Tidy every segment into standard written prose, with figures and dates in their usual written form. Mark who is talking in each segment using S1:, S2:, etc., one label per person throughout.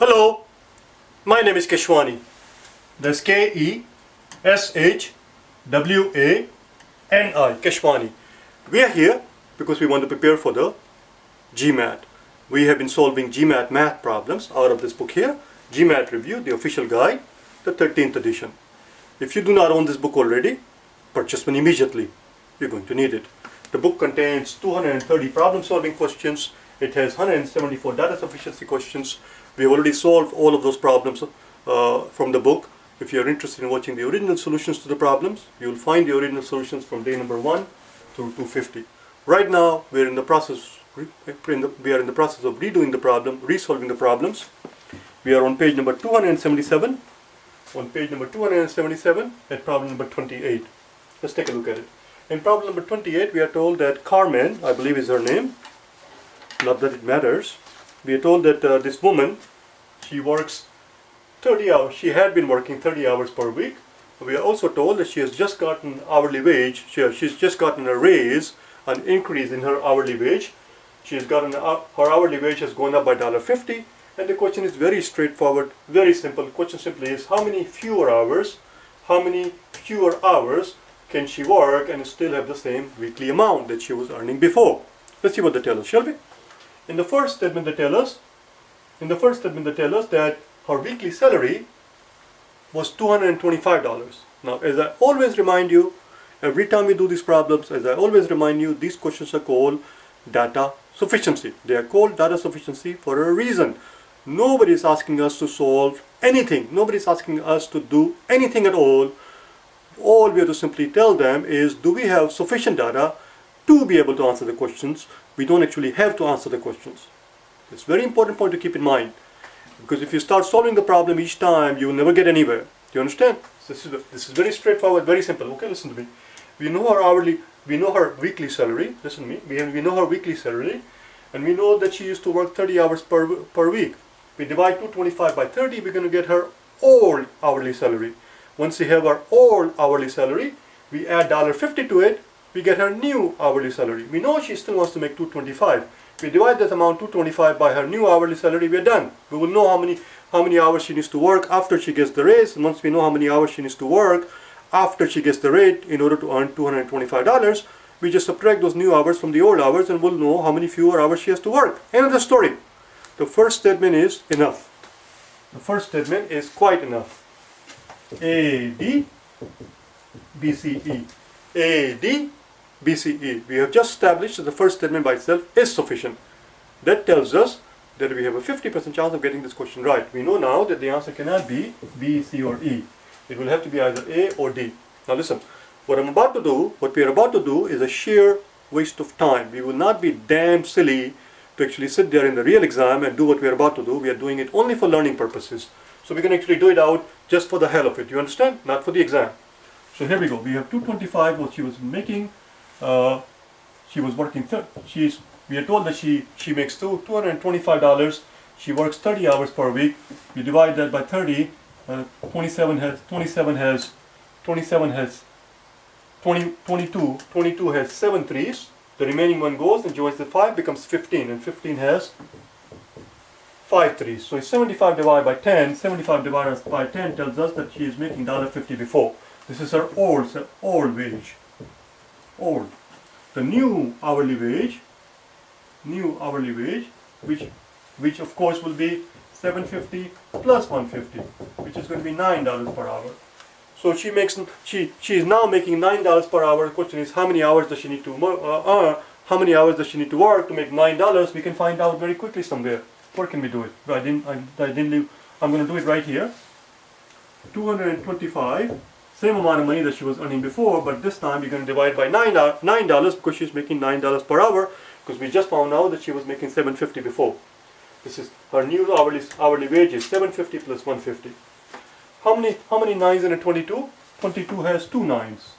S1: Hello, my name is Keshwani. That's Keshwani, Keshwani. We are here because we want to prepare for the GMAT. We have been solving GMAT math problems out of this book here, GMAT Review, the official guide, the 13th edition. If you do not own this book already, purchase one immediately. You're going to need it. The book contains 230 problem-solving questions. It has 174 data sufficiency questions. We have already solved all of those problems from the book. If you are interested in watching the original solutions to the problems, you will find the original solutions from day number 1 through 250. Right now, we are in the process of redoing the problem, resolving the problems. We are on page number 277. On page number 277 at problem number 28. Let's take a look at it. In problem number 28, we are told that Carmen, I believe is her name, not that it matters, we are told that this woman, she works 30 hours. She had been working 30 hours per week. We are also told that she has just gotten hourly wage. She's just gotten a raise, an increase in her hourly wage. She has gotten her hourly wage has gone up by $1.50. And the question is very straightforward, very simple. The question simply is how many fewer hours can she work and still have the same weekly amount that she was earning before? Let's see what they tell us, shall we? In the first statement they tell us that her weekly salary was $225. Now, as I always remind you, every time we do these problems, as I always remind you, these questions are called data sufficiency. They are called data sufficiency for a reason. Nobody is asking us to solve anything. Nobody is asking us to do anything at all. All we have to simply tell them is, do we have sufficient data to be able to answer the questions? We don't actually have to answer the questions. It's a very important point to keep in mind. Because if you start solving the problem each time, you will never get anywhere. Do you understand? This is very straightforward, very simple. Okay, listen to me. We know her weekly salary. Listen to me. We know her weekly salary. And we know that she used to work 30 hours per week. We divide 225 by 30, we're going to get her old hourly salary. Once we have our old hourly salary, we add $1.50 to it, we get her new hourly salary. We know she still wants to make 225. We divide that amount 225 by her new hourly salary, we're done. We will know how many hours she needs to work after she gets the raise. And once we know how many hours she needs to work after she gets the rate in order to earn $225, we just subtract those new hours from the old hours and we'll know how many fewer hours she has to work. End of the story. The first statement is enough. The first statement is quite enough. A, D, B, C, E. A, D, B, C, E. We have just established that the first statement by itself is sufficient. That tells us that we have a 50% chance of getting this question right. We know now that the answer cannot be B, C, or E. It will have to be either A or D. Now listen, what we are about to do is a sheer waste of time. We will not be damn silly to actually sit there in the real exam and do what we are about to do. We are doing it only for learning purposes. So we can actually do it out just for the hell of it. You understand? Not for the exam. So here we go. We have 225 what she was making. She was working. We are told that she makes $225. She works 30 hours per week. We divide that by 30. 22 has 7 threes. The remaining one goes and joins the 5, becomes 15, and 15 has 5 threes. So 75 divided by 10, 75 divided by 10 tells us that she is making $1.50 before. This is her old wage. Old. The new hourly wage, which of course will be $7.50 plus $1.50, which is going to be $9 per hour. So she is now making $9 per hour. The question is, how many hours does she need to work to make $9? We can find out very quickly somewhere. Where can we do it? I didn't leave. I'm going to do it right here. 225, same amount of money that she was earning before, but this time we're going to divide by $9 because she's making $9 per hour, because we just found out that she was making $7.50 before. This is her new hourly wage is $7.50 plus $1.50. How many nines in a 22? 22 has 2 nines.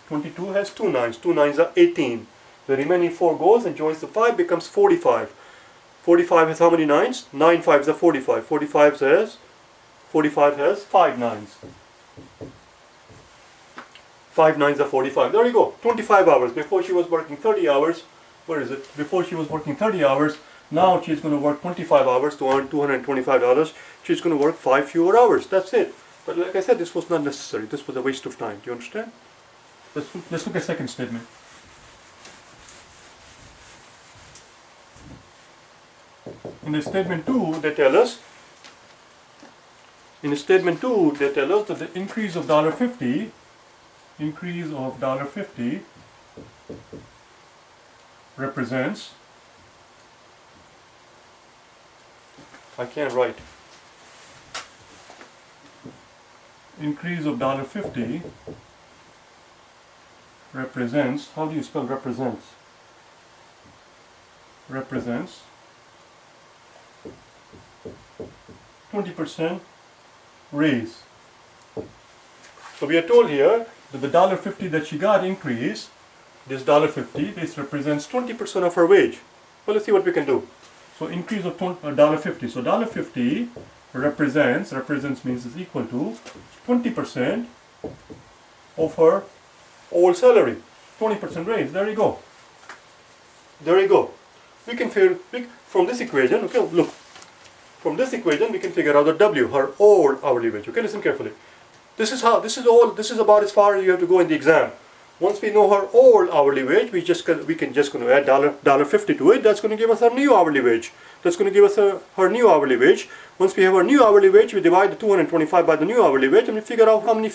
S1: 22 has 2 nines. 2 nines are 18. The remaining 4 goes and joins the 5, becomes 45. 45 has how many nines? 9 fives are 45. 45 has 5 nines. 5 nines are 45. There you go. 25 hours. Before she was working 30 hours. Where is it? Before she was working 30 hours, Now she's going to work 25 hours to earn $225. She's going to work 5 fewer hours. That's it. But like I said, this was not necessary. This was a waste of time. Do you understand? Let's look at second statement. In the statement 2, they tell us that the increase of $50 represents, I can't write, increase of $50 represents, how do you spell represents? Represents 20% raise. So we are told here that the $50 that she got increase, this $50, this represents 20% of her wage. Well, let's see what we can do. So increase of $50. So $50 represents means is equal to 20% of her old salary. 20% raise. There you go. There you go. We can figure from this equation. Okay, look. From this equation, we can figure out the W, her old hourly wage. Okay, listen carefully. This is about as far as you have to go in the exam. Once we know her old hourly wage, we can just going to add $50 to it. That's going to give us her new hourly wage. That's going to give us her new hourly wage. Once we have her new hourly wage, we divide the 225 by the new hourly wage, and we figure out how many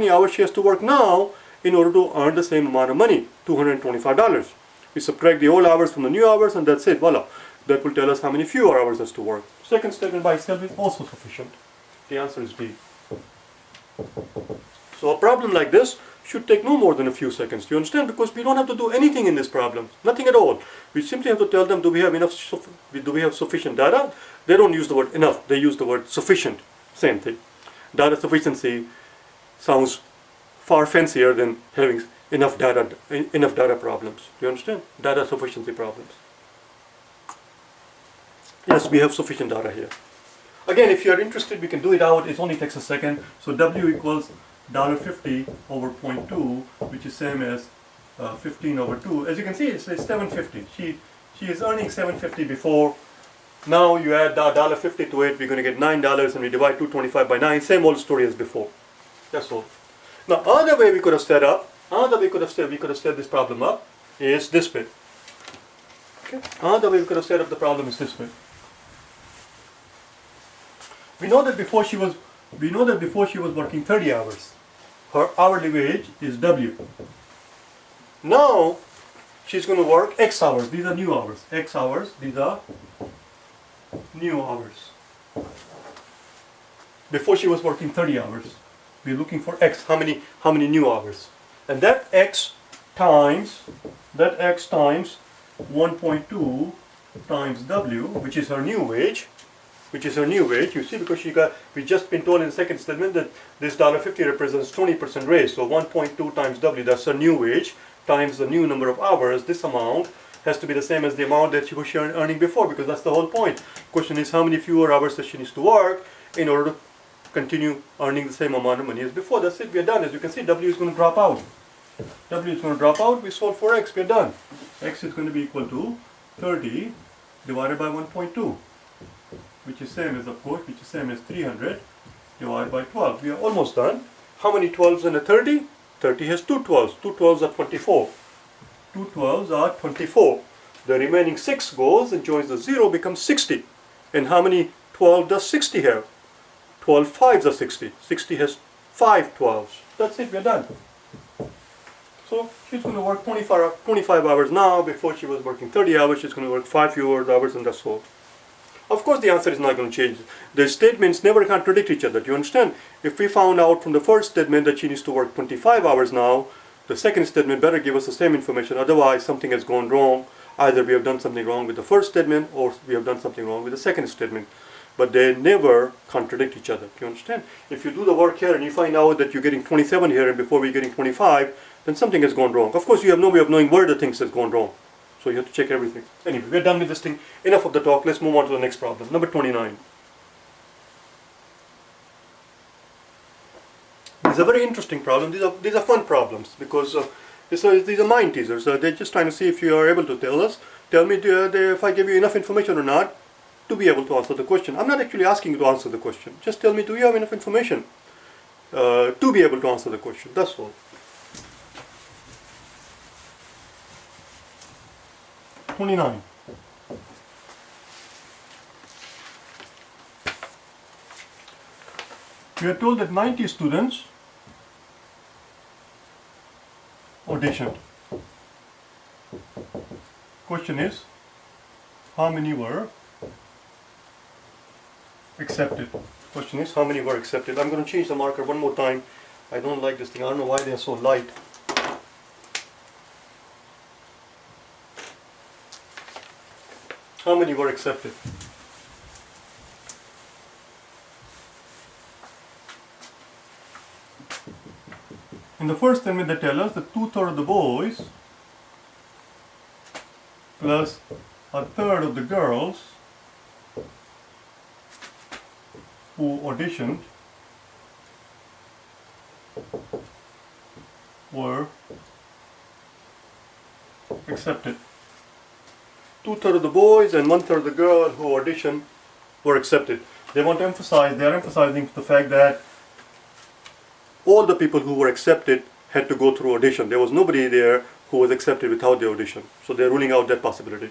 S1: hours she has to work now in order to earn the same amount of money, $225. We subtract the old hours from the new hours, and that's it. Voila. That will tell us how many fewer hours has to work. Second statement by itself is also sufficient. The answer is B. So a problem like this should take no more than a few seconds. Do you understand? Because we don't have to do anything in this problem. Nothing at all. We simply have to tell them, do we have sufficient data? They don't use the word enough. They use the word sufficient. Same thing. Data sufficiency sounds far fancier than having enough data problems. Do you understand? Data sufficiency problems. Yes, we have sufficient data here. Again, if you are interested, we can do it out. It only takes a second. So W equals $50 over 0.2, which is same as 15 over 2. As you can see, it's $750. She is earning $750 before. Now you add $50 to it, we're going to get $9, and we divide 225 by 9. Same old story as before. That's all. Now, another way we could have set this problem up is this way. Okay. Another way we could have set up the problem is this way. We know that before she was working 30 hours, her hourly wage is W. Now she's going to work X hours. These are new hours. X hours. These are new hours. Before she was working 30 hours, we're looking for X. How many new hours? And that X times 1.2 times W, which is her new wage. You see, because we just been told in the second statement that this $50 represents 20% raise. So 1.2 times W, that's her new wage, times the new number of hours. This amount has to be the same as the amount that she was earning before, because that's the whole point. Question is, how many fewer hours does she need to work in order to continue earning the same amount of money as before? That's it, we are done. As you can see, W is going to drop out. We solve for X, we are done. X is going to be equal to 30 divided by 1.2. which is same as 300 divided by 12. We are almost done. How many 12s in a 30? 30 has 2 12s. 2 12s are 24. 2 12s are 24. The remaining 6 goes and joins the 0, becomes 60. And how many 12 does 60 have? 12 5s are 60. 60 has 5 12s. That's it, we are done. So she's going to work 25 hours now. Before she was working 30 hours, she's going to work 5 fewer hours, and that's all. Of course the answer is not going to change. The statements never contradict each other. Do you understand? If we found out from the first statement that she needs to work 25 hours now, the second statement better give us the same information. Otherwise something has gone wrong. Either we have done something wrong with the first statement, or we have done something wrong with the second statement. But they never contradict each other. Do you understand? If you do the work here and you find out that you're getting 27 here and before we're getting 25, then something has gone wrong. Of course you have no way of knowing where the things has gone wrong. So you have to check everything. Anyway, we're done with this thing. Enough of the talk. Let's move on to the next problem. Number 29. These are very interesting problems. These are fun problems because these are mind teasers. They're just trying to see if you are able to tell us Tell me if I give you enough information or not to be able to answer the question. I'm not actually asking you to answer the question. Just tell me, do you have enough information to be able to answer the question? That's all. 29. We are told that 90 students auditioned. Question is, how many were accepted? Question is, how many were accepted? I'm going to change the marker one more time. I don't like this thing. I don't know why they are so light. How many were accepted? In the first statement, they tell us that 2/3 of the boys plus 1/3 of the girls who auditioned were accepted. 2/3 of the boys and 1/3 of the girls who auditioned were accepted. They are emphasizing the fact that all the people who were accepted had to go through audition. There was nobody there who was accepted without the audition. So they're ruling out that possibility.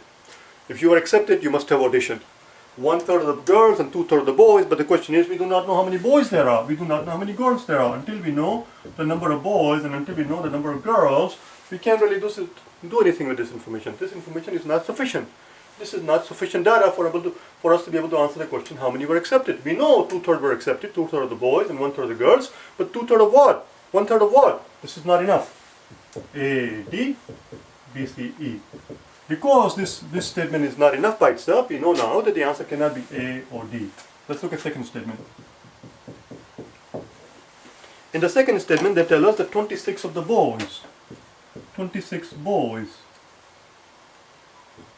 S1: If you are accepted, you must have auditioned. 1/3 of the girls and 2/3 of the boys, but the question is, we do not know how many boys there are. We do not know how many girls there are. Until we know the number of boys and until we know the number of girls, we can't really do anything with this information. This information is not sufficient. This is not sufficient data for us to be able to answer the question, how many were accepted? We know 2/3 were accepted, 2/3 of the boys and 1/3 of the girls, but 2/3 of what? 1/3 of what? This is not enough. A, D, B, C, E. Because this statement is not enough by itself, we know now that the answer cannot be A or D. Let's look at second statement. In the second statement, they tell us that 26 of the boys, 26 boys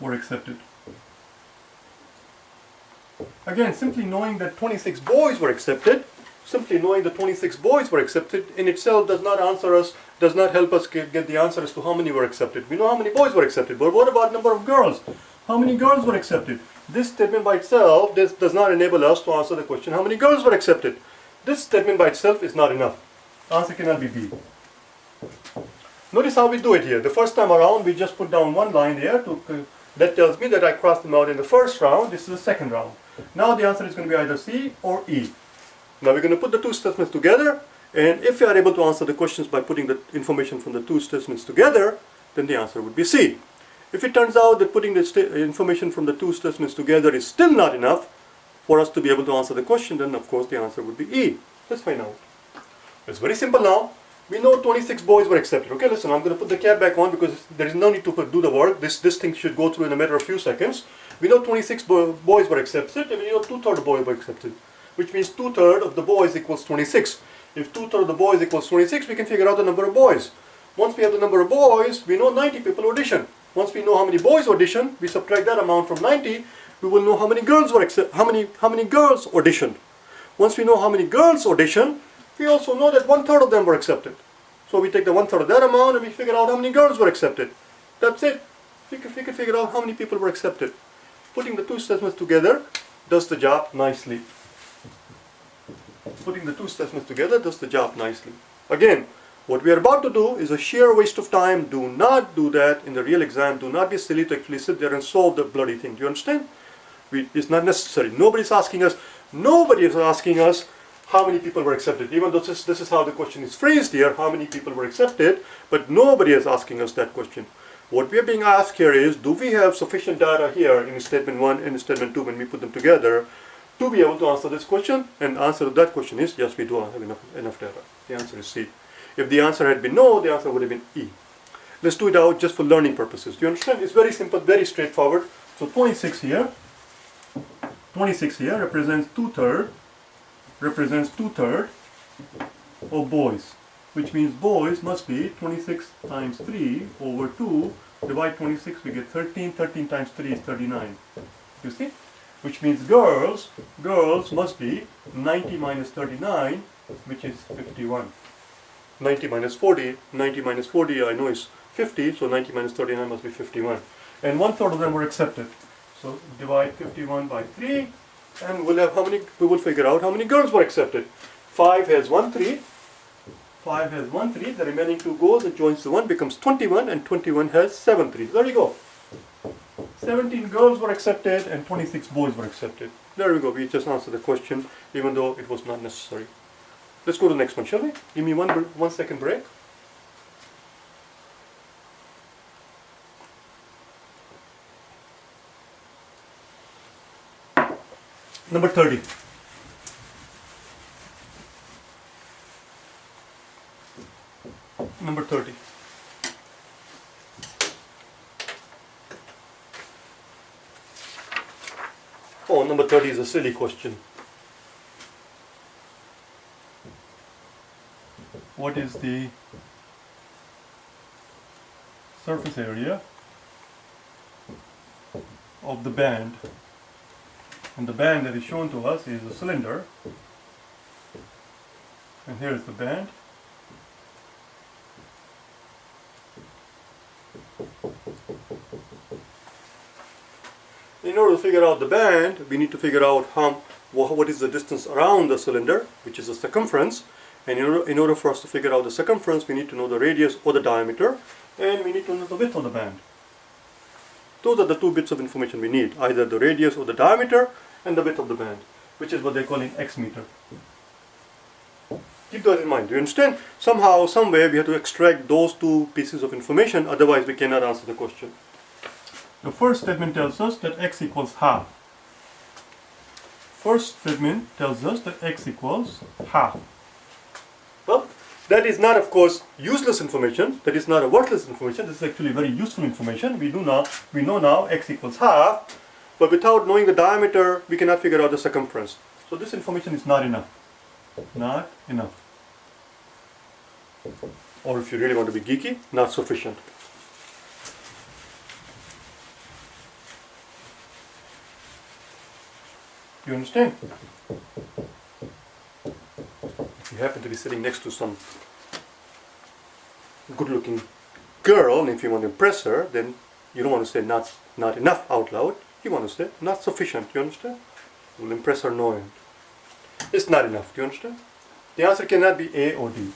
S1: were accepted. Again, simply knowing that 26 boys were accepted, in itself does not help us get the answer as to how many were accepted. We know how many boys were accepted, but what about number of girls? How many girls were accepted? This statement by itself does not enable us to answer the question, how many girls were accepted? This statement by itself is not enough. The answer cannot be B. Notice how we do it here. The first time around, we just put down one line here that tells me that I crossed them out in the first round. This is the second round. Now the answer is going to be either C or E. Now we're going to put the two statements together, and if we are able to answer the questions by putting the information from the two statements together, then the answer would be C. If it turns out that putting the information from the two statements together is still not enough for us to be able to answer the question, then of course the answer would be E. Let's find out. It's very simple now. We know 26 boys were accepted. Okay, listen, I'm going to put the cap back on because there is no need to do the work. This thing should go through in a matter of few seconds. We know 26 boys were accepted, and we know 2/3 of boys were accepted, which means 2/3 of the boys equals 26. If 2/3 of the boys equals 26, we can figure out the number of boys. Once we have the number of boys, we know 90 people auditioned. Once we know how many boys auditioned, we subtract that amount from 90, we will know how many girls were how many girls auditioned. Once we know how many girls auditioned, we also know that 1/3 of them were accepted. So we take the 1/3 of that amount and we figure out how many girls were accepted. That's it. We can figure out how many people were accepted. Putting the two statements together does the job nicely. Putting the two statements together does the job nicely. Again, what we are about to do is a sheer waste of time. Do not do that in the real exam. Do not be silly to actually sit there and solve the bloody thing. Do you understand? It's not necessary. Nobody is asking us how many people were accepted. Even though this is how the question is phrased here, how many people were accepted, but nobody is asking us that question. What we are being asked here is, do we have sufficient data here in statement 1 and statement 2 when we put them together to be able to answer this question? And the answer to that question is, yes, we do have enough data. The answer is C. If the answer had been no, the answer would have been E. Let's do it out just for learning purposes. Do you understand? It's very simple, very straightforward. So 26 here represents 2/3 of boys, which means boys must be 26 times 3 over 2. Divide 26, we get 13. 13 times 3 is 39. You see? Which means girls must be 90 minus 39, which is 51. 90 minus 40 I know is 50, so 90 minus 39 must be 51. and 1/3 of them were accepted. So divide 51 by 3, and we'll have how many, we will figure out how many girls were accepted. 5 has 1 3, 5 has 1 3, the remaining 2 goes, it joins the 1, becomes 21, and 21 has 7 3. There you go. 17 girls were accepted and 26 boys were accepted. There we go, we just answered the question, even though it was not necessary. Let's go to the next one, shall we? Give me 1 second break. Number 30. Number 30. Oh, number 30 is a silly question. What is the surface area of the band? And the band that is shown to us is a cylinder. And here is the band. In order to figure out the band, we need to figure out what is the distance around the cylinder, which is the circumference. And in order for us to figure out the circumference, we need to know the radius or the diameter, and we need to know the width of the band. Those are the 2 bits of information we need, either the radius or the diameter and the width of the band, which is what they're calling X meter. Keep that in mind. Do you understand? Somehow, somewhere, we have to extract those 2 pieces of information, otherwise we cannot answer the question. The first statement tells us that X equals half. First statement tells us that X equals half. Well, that is not, of course, useless information. That is not a worthless information. This is actually very useful information. We know now X equals half, but without knowing the diameter, we cannot figure out the circumference. So this information is not enough. Not enough. Or if you really want to be geeky, not sufficient. You understand? If you happen to be sitting next to some good-looking girl, and if you want to impress her, then you don't want to say not enough out loud. You want to say not sufficient. You understand? Will impress her no end. It's not enough. Do you understand? The answer cannot be A or D.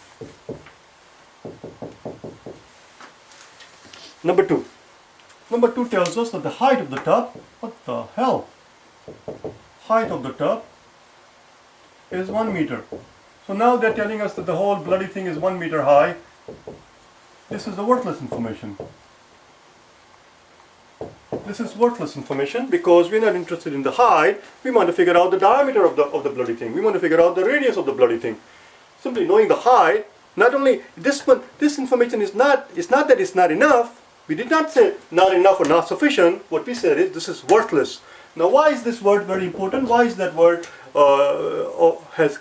S1: Number 2. Number 2 tells us that the height of the tub, what the hell? Height of the tub is 1 meter. So now they're telling us that the whole bloody thing is 1 meter high. This is the worthless information. This is worthless information because we're not interested in the height. We want to figure out the diameter of the bloody thing. We want to figure out the radius of the bloody thing. Simply knowing the height, not only this information is not, it's not that it's not enough. We did not say not enough or not sufficient. What we said is this is worthless. Now, why is this word very important? Why is that word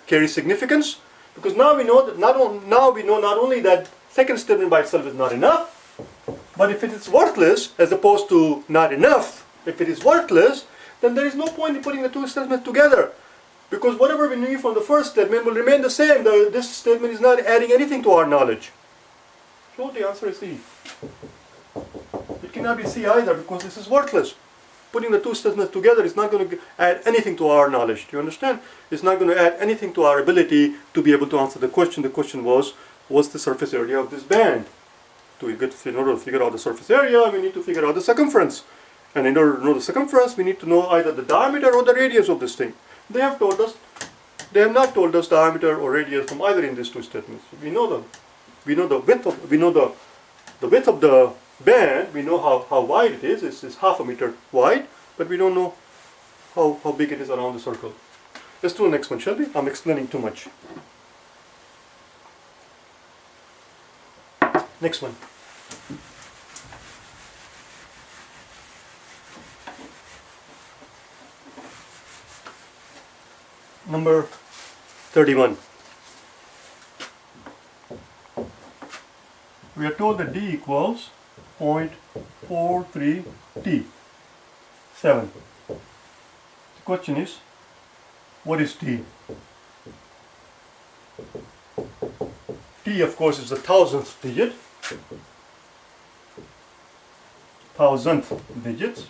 S1: carries significance? Because now we know that not only that second statement by itself is not enough, but if it is worthless as opposed to not enough, if it is worthless, then there is no point in putting the 2 statements together. Because whatever we knew from the first statement will remain the same. This statement is not adding anything to our knowledge. So the answer is C. It cannot be C either because this is worthless. Putting the 2 statements together is not going to add anything to our knowledge. Do you understand? It's not going to add anything to our ability to be able to answer the question. The question was, what's the surface area of this band? In order to figure out the surface area, we need to figure out the circumference. And in order to know the circumference, we need to know either the diameter or the radius of this thing. They have not told us diameter or radius from either in these 2 statements. We know them. We know the width of the band. We know how wide it is. It's half a meter wide, but we don't know how big it is around the circle. Let's do the next one, shall we? I'm explaining too much. Next one. Number 31. We are told that D equals 0.43 T. 7. The question is, what is T? T, of course, is the 1000th digit. thousandth digits.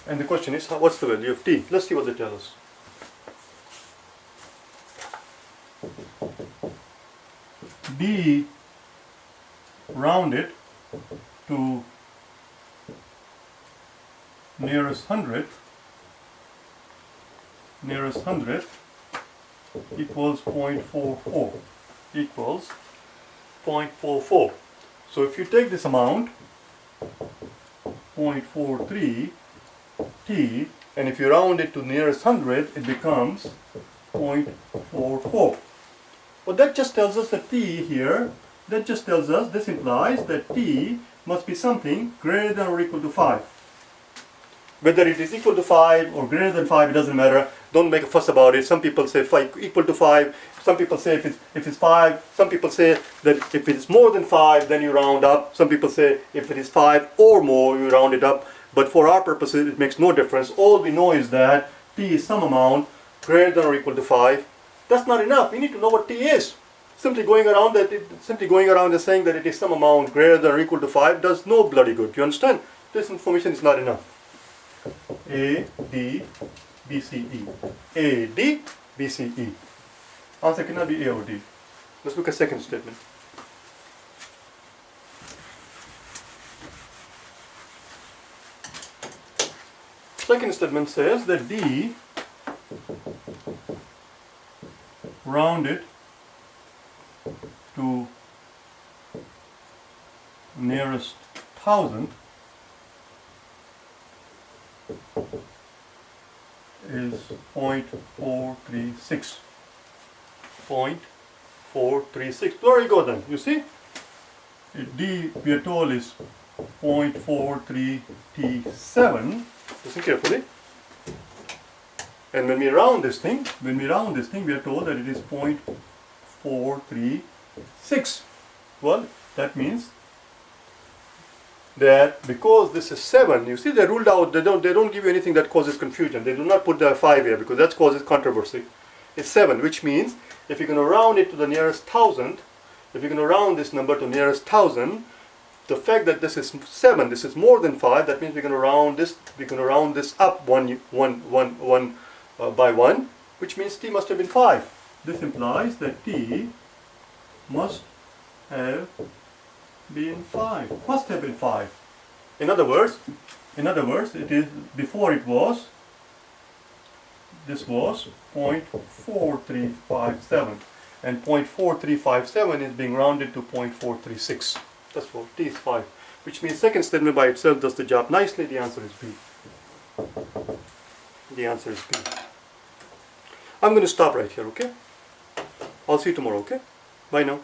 S1: And the question is, what's the value of t? Let's see what they tell us. D rounded to nearest hundredth equals 0.44 equals 0.44. So if you take this amount 0.43 t, and if you round it to nearest hundredth, it becomes 0.44. But that just tells us that t here, this implies that t must be something greater than or equal to 5. Whether it is equal to 5 or greater than 5, it doesn't matter. Don't make a fuss about it. Some people say equal to 5. Some people say if it's 5. Some people say that if it is more than 5, then you round up. Some people say if it is 5 or more, you round it up. But for our purposes, it makes no difference. All we know is that t is some amount greater than or equal to 5. That's not enough. We need to know what t is. Simply going around and saying that it is some amount greater than or equal to 5 does no bloody good. You understand? This information is not enough. A, D, B, C, E. A, D, B, C, E. Answer cannot be A or D. Let's look at second statement. Second statement says that D rounded to nearest thousand is 0.436. 0.436. There you go then. You see? D, we are told, is 0.43T7. Listen carefully. And when we round this thing, we are told that it is 0.436. Well, that means that because this is 7, you see they ruled out, they don't give you anything that causes confusion. They do not put the 5 here because that causes controversy. It's 7, which means if you're going to round it to the nearest thousand, if you're going to round this number to nearest thousand, the fact that this is 7, this is more than 5, that means we're going to round this up one by 1, which means t must have been 5. This implies that t must have been 5. Must have been 5. In other words, it is before this was 0.4357, and 0.4357 is being rounded to 0.436. That's what t is 5, which means second statement by itself does the job nicely. The answer is B. The answer is B. I'm going to stop right here, okay? I'll see you tomorrow, okay? Bye now.